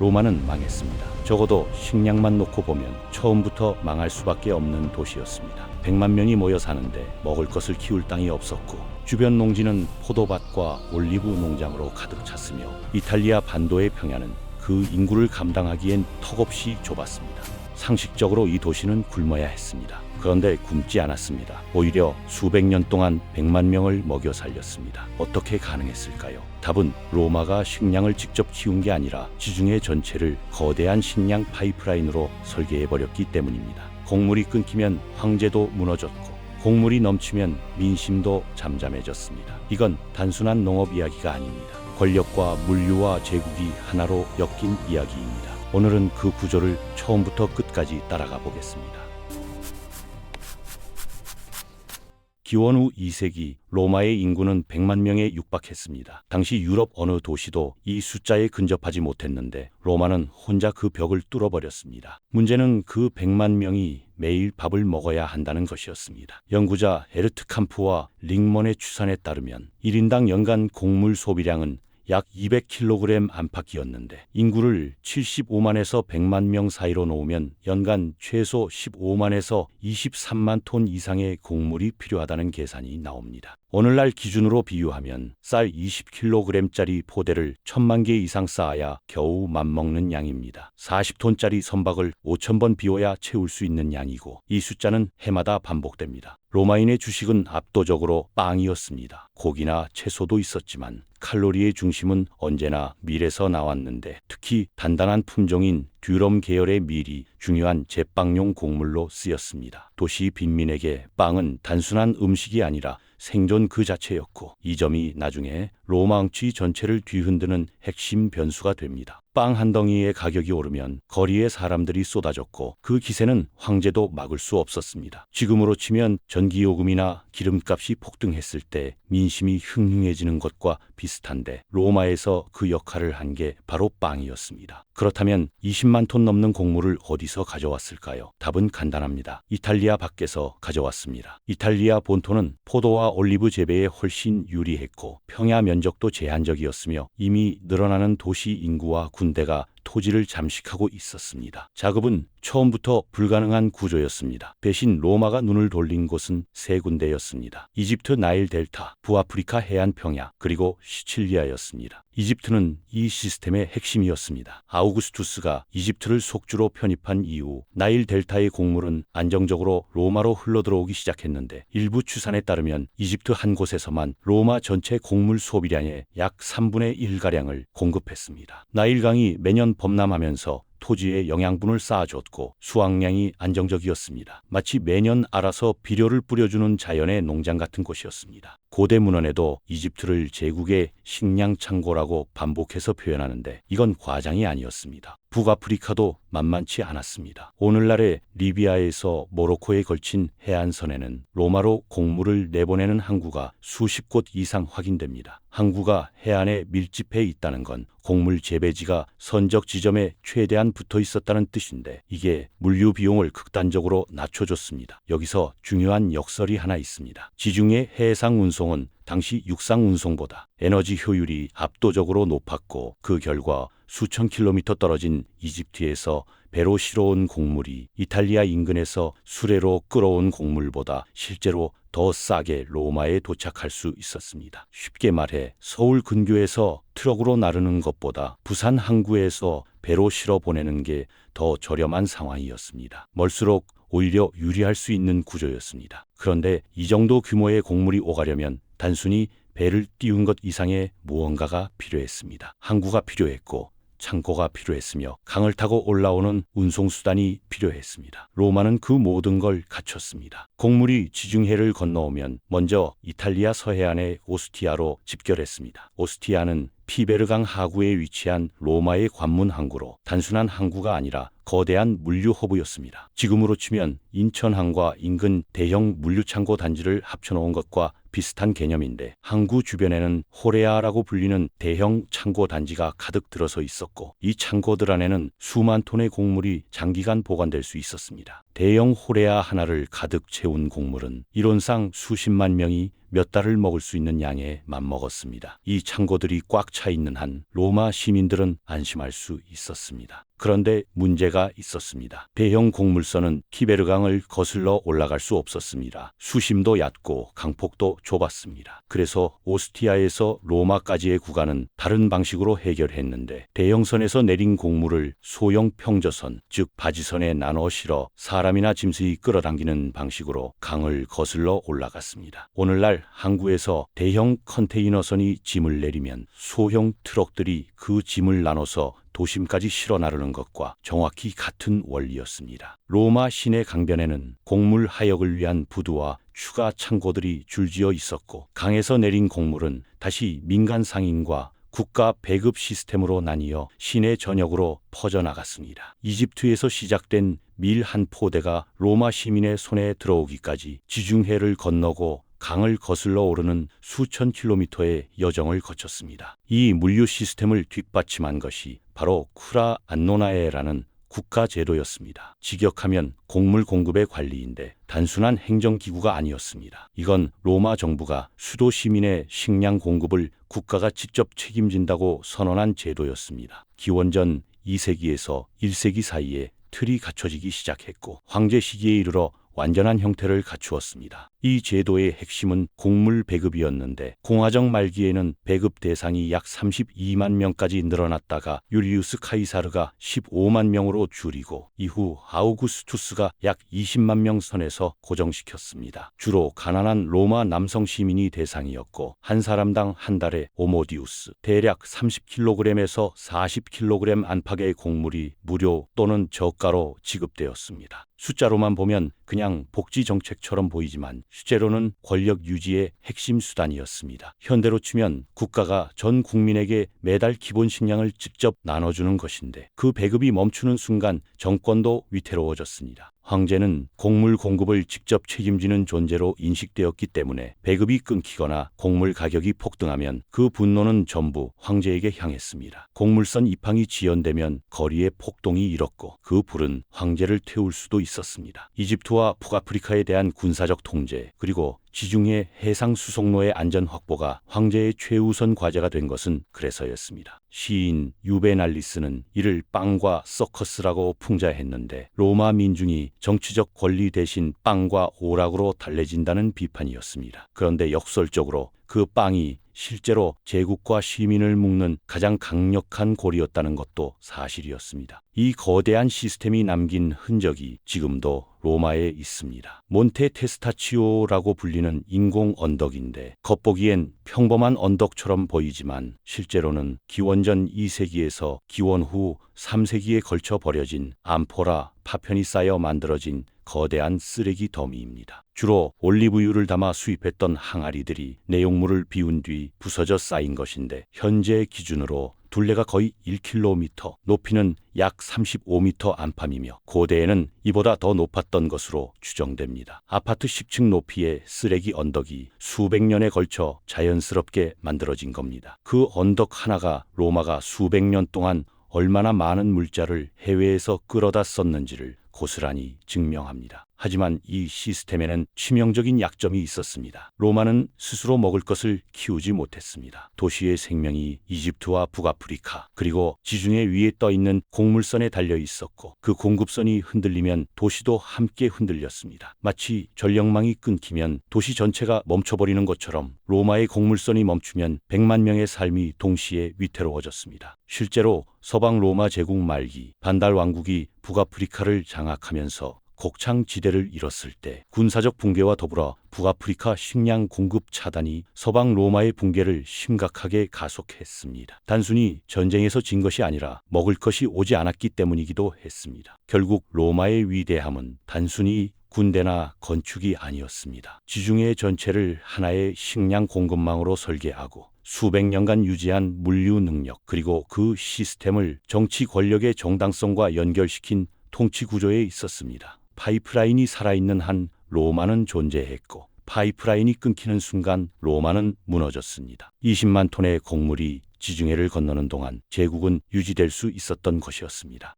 로마는 망했습니다. 적어도 식량만 놓고 보면 처음부터 망할 수밖에 없는 도시였습니다. 100만 명이 모여 사는데 먹을 것을 키울 땅이 없었고 주변 농지는 포도밭과 올리브 농장으로 가득 찼으며 이탈리아 반도의 평야는 그 인구를 감당하기엔 턱없이 좁았습니다. 상식적으로 이 도시는 굶어야 했습니다. 그런데 굶지 않았습니다. 오히려 수백 년 동안 100만 명을 먹여 살렸습니다. 어떻게 가능했을까요? 답은 로마가 식량을 직접 키운 게 아니라 지중해 전체를 거대한 식량 파이프라인으로 설계해버렸기 때문입니다. 곡물이 끊기면 황제도 무너졌고 곡물이 넘치면 민심도 잠잠해졌습니다. 이건 단순한 농업 이야기가 아닙니다. 권력과 물류와 제국이 하나로 엮인 이야기입니다. 오늘은 그 구조를 처음부터 끝까지 따라가 보겠습니다. 기원 후 2세기 로마의 인구는 100만 명에 육박했습니다. 당시 유럽 어느 도시도 이 숫자에 근접하지 못했는데 로마는 혼자 그 벽을 뚫어버렸습니다. 문제는 그 100만 명이 매일 밥을 먹어야 한다는 것이었습니다. 연구자 에르트 캄프와 링먼의 추산에 따르면 1인당 연간 곡물 소비량은 약 200kg 안팎이었는데 인구를 75만에서 100만 명 사이로 놓으면 연간 최소 15만에서 23만 톤 이상의 곡물이 필요하다는 계산이 나옵니다. 오늘날 기준으로 비유하면 쌀 20kg짜리 포대를 1000만 개 이상 쌓아야 겨우 맘먹는 양입니다. 40톤짜리 선박을 5000번 비워야 채울 수 있는 양이고 이 숫자는 해마다 반복됩니다. 로마인의 주식은 압도적으로 빵이었습니다. 고기나 채소도 있었지만 칼로리의 중심은 언제나 밀에서 나왔는데 특히 단단한 품종인 듀럼 계열의 밀이 중요한 제빵용 곡물로 쓰였습니다. 도시 빈민에게 빵은 단순한 음식이 아니라 생존 그 자체였고 이 점이 나중에 로마 정치 전체를 뒤흔드는 핵심 변수가 됩니다. 빵 한 덩이의 가격이 오르면 거리에 사람들이 쏟아졌고 그 기세는 황제도 막을 수 없었습니다. 지금으로 치면 전기요금이나 기름값이 폭등했을 때 민심이 흉흉해지는 것과 비슷한데 로마에서 그 역할을 한 게 바로 빵이었습니다. 그렇다면 20만 톤 넘는 곡물을 어디서 가져왔을까요? 답은 간단합니다. 이탈리아 밖에서 가져왔습니다. 이탈리아 본토는 포도와 올리브 재배에 훨씬 유리했고 평야 면적도 제한적이었으며 이미 늘어나는 도시 인구와 군대가 토지를 잠식하고 있었습니다. 작업은 처음부터 불가능한 구조였습니다. 대신 로마가 눈을 돌린 곳은 세 군데였습니다. 이집트 나일 델타, 북아프리카 해안 평야, 그리고 시칠리아였습니다. 이집트는 이 시스템의 핵심이었습니다. 아우구스투스가 이집트를 속주로 편입한 이후 나일 델타의 곡물은 안정적으로 로마로 흘러들어오기 시작했는데 일부 추산에 따르면 이집트 한 곳에서만 로마 전체 곡물 소비량의 약 3분의 1가량을 공급했습니다. 나일강이 매년 범람하면서 토지에 영양분을 쌓아줬고 수확량이 안정적이었습니다. 마치 매년 알아서 비료를 뿌려주는 자연의 농장 같은 곳이었습니다. 고대 문헌에도 이집트를 제국의 식량 창고라고 반복해서 표현하는데 이건 과장이 아니었습니다. 북아프리카도 만만치 않았습니다. 오늘날의 리비아에서 모로코에 걸친 해안선에는 로마로 곡물을 내보내는 항구가 수십 곳 이상 확인됩니다. 항구가 해안에 밀집해 있다는 건 곡물 재배지가 선적 지점에 최대한 붙어 있었다는 뜻인데 이게 물류 비용을 극단적으로 낮춰줬습니다. 여기서 중요한 역설이 하나 있습니다. 지중해 해상 운송은 당시 육상 운송보다 에너지 효율이 압도적으로 높았고 그 결과 수천 킬로미터 떨어진 이집트에서 배로 실어온 곡물이 이탈리아 인근에서 수레로 끌어온 곡물보다 실제로 더 싸게 로마에 도착할 수 있었습니다. 쉽게 말해 서울 근교에서 트럭으로 나르는 것보다 부산 항구에서 배로 실어 보내는 게 더 저렴한 상황이었습니다. 멀수록 오히려 유리할 수 있는 구조였습니다. 그런데 이 정도 규모의 곡물이 오가려면 단순히 배를 띄운 것 이상의 무언가가 필요했습니다. 항구가 필요했고 창고가 필요했으며 강을 타고 올라오는 운송수단이 필요했습니다. 로마는 그 모든 걸 갖췄습니다. 곡물이 지중해를 건너오면 먼저 이탈리아 서해안의 오스티아로 집결했습니다. 오스티아는 피베르강 하구에 위치한 로마의 관문 항구로 단순한 항구가 아니라 거대한 물류 허브였습니다. 지금으로 치면 인천항과 인근 대형 물류창고 단지를 합쳐놓은 것과 비슷한 개념인데 항구 주변에는 호레아라고 불리는 대형 창고 단지가 가득 들어서 있었고 이 창고들 안에는 수만 톤의 곡물이 장기간 보관될 수 있었습니다. 대형 호레아 하나를 가득 채운 곡물은 이론상 수십만 명이 몇 달을 먹을 수 있는 양에 맘먹었습니다. 이 창고들이 꽉 차 있는 한 로마 시민들은 안심할 수 있었습니다. 그런데 문제가 있었습니다. 대형 곡물선은 티베르강을 거슬러 올라갈 수 없었습니다. 수심도 얕고 강폭도 좁았습니다. 그래서 오스티아에서 로마까지의 구간은 다른 방식으로 해결했는데 대형선에서 내린 곡물을 소형 평저선, 즉 바지선에 나눠 실어 사람이나 짐승이 끌어당기는 방식으로 강을 거슬러 올라갔습니다. 오늘날 항구에서 대형 컨테이너선이 짐을 내리면 소형 트럭들이 그 짐을 나눠서 도심까지 실어 나르는 것과 정확히 같은 원리였습니다. 로마 시내 강변에는 곡물 하역을 위한 부두와 추가 창고들이 줄지어 있었고 강에서 내린 곡물은 다시 민간 상인과 국가 배급 시스템으로 나뉘어 시내 전역으로 퍼져나갔습니다. 이집트에서 시작된 밀 한 포대가 로마 시민의 손에 들어오기까지 지중해를 건너고 강을 거슬러 오르는 수천 킬로미터의 여정을 거쳤습니다. 이 물류 시스템을 뒷받침한 것이 바로 쿠라 안노나에라는 국가 제도였습니다. 직역하면 곡물 공급의 관리인데 단순한 행정기구가 아니었습니다. 이건 로마 정부가 수도 시민의 식량 공급을 국가가 직접 책임진다고 선언한 제도였습니다. 기원전 2세기에서 1세기 사이에 틀이 갖춰지기 시작했고 황제 시기에 이르러 완전한 형태를 갖추었습니다. 이 제도의 핵심은 곡물 배급이었는데 공화정 말기에는 배급 대상이 약 32만 명까지 늘어났다가 율리우스 카이사르가 15만 명으로 줄이고 이후 아우구스투스가 약 20만 명 선에서 고정시켰습니다. 주로 가난한 로마 남성 시민이 대상이었고 한 사람당 한 달에 오모디우스 대략 30kg에서 40kg 안팎의 곡물이 무료 또는 저가로 지급되었습니다. 숫자로만 보면 그냥 복지 정책처럼 보이지만 실제로는 권력 유지의 핵심 수단이었습니다. 현대로 치면 국가가 전 국민에게 매달 기본 식량을 직접 나눠주는 것인데 그 배급이 멈추는 순간 정권도 위태로워졌습니다. 황제는 곡물 공급을 직접 책임지는 존재로 인식되었기 때문에 배급이 끊기거나 곡물 가격이 폭등하면 그 분노는 전부 황제에게 향했습니다. 곡물선 입항이 지연되면 거리에 폭동이 일었고 그 불은 황제를 태울 수도 있었습니다. 이집트와 북아프리카에 대한 군사적 통제 그리고 지중해 해상 수송로의 안전 확보가 황제의 최우선 과제가 된 것은 그래서였습니다. 시인 유베날리스는 이를 빵과 서커스라고 풍자했는데 로마 민중이 정치적 권리 대신 빵과 오락으로 달래진다는 비판이었습니다. 그런데 역설적으로 그 빵이 실제로 제국과 시민을 묶는 가장 강력한 고리였다는 것도 사실이었습니다. 이 거대한 시스템이 남긴 흔적이 지금도 로마에 있습니다. 몬테 테스타치오라고 불리는 인공 언덕인데 겉보기엔 평범한 언덕처럼 보이지만 실제로는 기원전 2세기에서 기원 후 3세기에 걸쳐 버려진 암포라 파편이 쌓여 만들어진 거대한 쓰레기 더미입니다. 주로 올리브유를 담아 수입했던 항아리들이 내용물을 비운 뒤 부서져 쌓인 것인데 현재 기준으로 둘레가 거의 1km, 높이는 약 35m 안팎이며 고대에는 이보다 더 높았던 것으로 추정됩니다. 아파트 10층 높이의 쓰레기 언덕이 수백 년에 걸쳐 자연스럽게 만들어진 겁니다. 그 언덕 하나가 로마가 수백 년 동안 얼마나 많은 물자를 해외에서 끌어다 썼는지를 고스란히 증명합니다. 하지만 이 시스템에는 치명적인 약점이 있었습니다. 로마는 스스로 먹을 것을 키우지 못했습니다. 도시의 생명이 이집트와 북아프리카 그리고 지중해 위에 떠있는 곡물선에 달려 있었고 그 공급선이 흔들리면 도시도 함께 흔들렸습니다. 마치 전력망이 끊기면 도시 전체가 멈춰버리는 것처럼 로마의 곡물선이 멈추면 100만 명의 삶이 동시에 위태로워졌습니다. 실제로 서방 로마 제국 말기 반달 왕국이 북아프리카를 장악하면서 곡창 지대를 잃었을 때 군사적 붕괴와 더불어 북아프리카 식량 공급 차단이 서방 로마의 붕괴를 심각하게 가속했습니다. 단순히 전쟁에서 진 것이 아니라 먹을 것이 오지 않았기 때문이기도 했습니다. 결국 로마의 위대함은 단순히 군대나 건축이 아니었습니다. 지중해 전체를 하나의 식량 공급망으로 설계하고 수백 년간 유지한 물류 능력 그리고 그 시스템을 정치 권력의 정당성과 연결시킨 통치 구조에 있었습니다. 파이프라인이 살아있는 한 로마는 존재했고 파이프라인이 끊기는 순간 로마는 무너졌습니다. 20만 톤의 곡물이 지중해를 건너는 동안 제국은 유지될 수 있었던 것이었습니다.